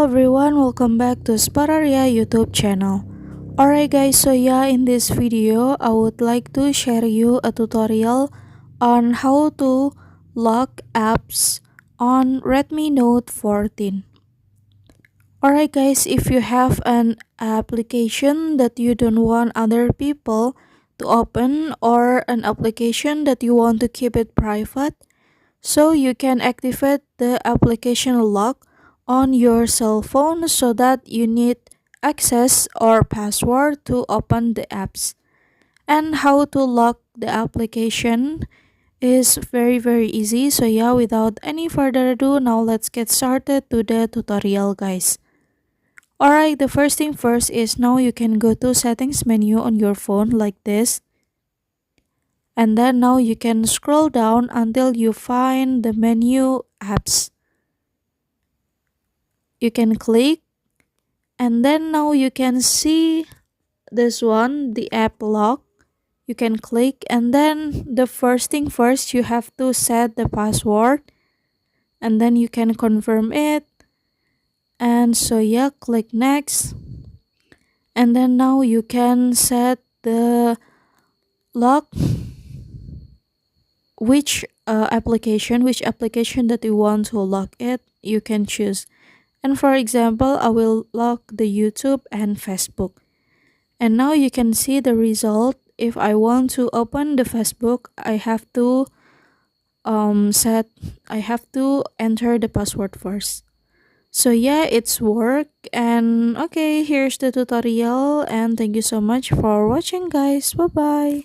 everyone, welcome back to Spararia YouTube channel. Alright guys, so yeah, in this video I would like to share you a tutorial on how to lock apps on Redmi Note 14. Alright guys, if you have an application that you don't want other people to open or an application that you want to keep it private, so you can activate the application lock on your cell phone so that you need access or password to open the apps. And how to lock the application is very easy. So yeah, without any further ado, now let's get started to the tutorial guys. Alright, the first thing first is now you can go to settings menu on your phone like this. And then now you can scroll down until you find the menu apps. You can click, and then now you can see this one, the app lock. You can click, and then the first thing first, you have to set the password, and then you can confirm it. And so yeah, click next, and then now you can set the lock, which application that you want to lock it, you can choose. And for example, I will lock the YouTube and Facebook. And now you can see the result. If I want to open the Facebook, I have to enter the password first. So yeah, it's work. And okay, here's the tutorial, and thank you so much for watching guys. Bye bye.